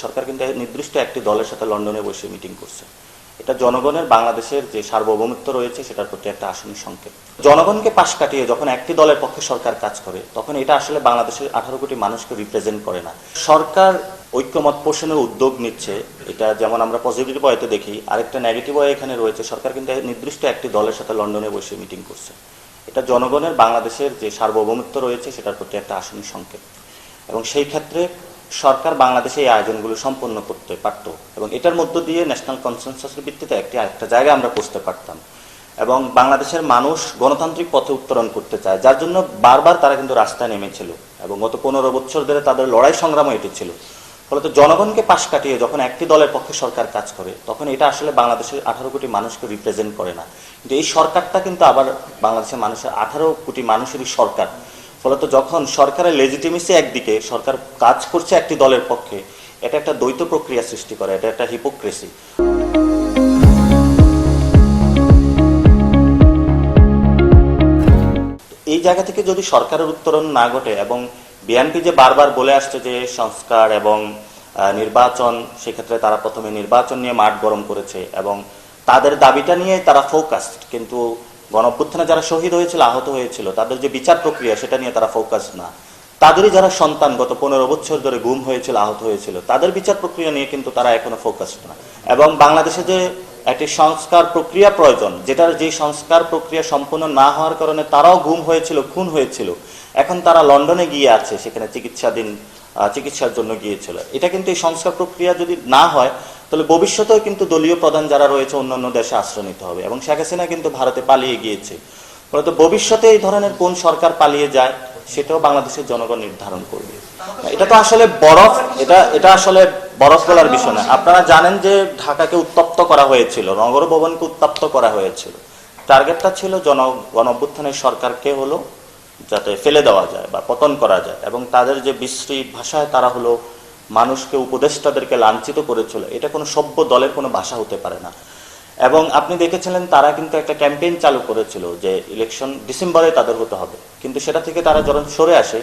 সরকার কিন্তু নির্দিষ্ট একটি দলের সাথে লন্ডনে বসে মিটিং করছে। এটা জনগণের বাংলাদেশের যে সার্বভৌমত্ব রয়েছে সেটার প্রতি একটা আসন্ন সংকেত। জনগণকে পাশ কাটিয়ে যখন একটি দলের পক্ষে সরকার কাজ করে তখন এটা আসলে বাংলাদেশের 18 কোটি মানুষকে রিপ্রেজেন্ট করে না। সরকার ঐক্যমত পোষণের উদ্যোগ নিচ্ছে, এটা যেমন আমরা পজিটিভ ওয়েতে দেখি, আরেকটা নেগেটিভ ওয়ে এখানে রয়েছে। সরকার কিন্তু নির্দিষ্ট একটি দলের সাথে লন্ডনে বসে মিটিং করছে। এটা জনগণের বাংলাদেশের যে সার্বভৌমত্ব রয়েছে সেটার প্রতি একটা আসন্ন সংকেত, এবং সেই ক্ষেত্রে সরকার বাংলাদেশে এই আয়োজনগুলো সম্পন্ন করতে পারত এবং এটার মধ্য দিয়ে ন্যাশনাল কনসেনসাসের ভিত্তিতে একটা জায়গায় আমরা পৌঁছতে পারতাম। এবং বাংলাদেশের মানুষ গণতান্ত্রিক পথে উত্তরণ করতে চায়, যার জন্য বারবার তারা কিন্তু রাস্তায় নেমেছিল এবং গত 15 বছর ধরে তাদের লড়াই সংগ্রামও এটি ছিল। ফলত জনগণকে পাশ কাটিয়ে যখন একটি দলের পক্ষে সরকার কাজ করে তখন এটা আসলে বাংলাদেশের 18 কোটি মানুষকে রিপ্রেজেন্ট করে না। কিন্তু এই সরকারটা কিন্তু আবার বাংলাদেশের মানুষের 18 কোটি মানুষেরই সরকার। ফলত যখন সরকারের লেজিটিমেসি একদিকে, সরকার কাজ করছে একটি দলের পক্ষে, এটা একটা দ্বৈত প্রক্রিয়া সৃষ্টি করে, এটা একটা হিপোক্রেসি। এই জায়গা থেকে যদি সরকারের উত্তরণ না ঘটে এবং বিএনপি যে বারবার বলে আসছে যে সংস্কার এবং নির্বাচন, সেক্ষেত্রে তারা প্রথমে নির্বাচন নিয়ে মাঠ গরম করেছে এবং তাদের দাবিটা নিয়ে তারা ফোকাসড, কিন্তু গণঅভ্যুত্থানে যারা শহীদ হয়েছিল, আহত হয়েছিল, তাদের যে বিচার প্রক্রিয়া সেটা নিয়ে তারা ফোকাস না। তাদেরই যারা সন্তান গত 15 বছর ধরে গুম হয়েছিল, আহত হয়েছিল, তাদের বিচার প্রক্রিয়া নিয়ে কিন্তু তারা এখনো ফোকাসড না। এবং বাংলাদেশে যে একটি সংস্কার প্রক্রিয়া প্রয়োজন, যেটার যে সংস্কার প্রক্রিয়া সম্পূর্ণ না হওয়ার কারণে তারাও গুম হয়েছিল, খুন হয়েছিল, এখন তারা লন্ডনে গিয়ে আছে, সেখানে চিকিৎসার জন্য গিয়েছিল। এটা কিন্তু এই সংস্কার প্রক্রিয়া যদি না হয় তাহলে ভবিষ্যতেও কিন্তু দলীয় প্রধান যারা রয়েছে অন্যান্য দেশে আশ্রয় নিতে হবে, এবং শেখ হাসিনা কিন্তু ভারতে পালিয়ে গিয়েছে। ফলত ভবিষ্যতে এই ধরনের কোন সরকার পালিয়ে যায় সেটাও বাংলাদেশের জনগণ নির্ধারণ করবে। এটা তো আসলে এটা আসলে বরফ গলার বিষয় না। আপনারা জানেন যে ঢাকাকে উত্তপ্ত করা হয়েছিল, নগর ভবনকে উত্তপ্ত করা হয়েছিল। টার্গেটটা ছিল গণঅভ্যুত্থানের সরকারকে হলো যাতে ফেলে দেওয়া যায় বা পতন করা যায়, এবং তাদের যে বিশ্রী ভাষায় তারা হলো মানুষকে, উপদেষ্টাদেরকে লাঞ্ছিত করেছিল, এটা কোনো সভ্য দলের কোনো ভাষা হতে পারে না। এবং আপনি দেখেছিলেন তারা কিন্তু একটা ক্যাম্পেইন চালু করেছিল যে ইলেকশন ডিসেম্বরে তাদের হতে হবে, কিন্তু সেটা থেকে তারা যখন সরে আসে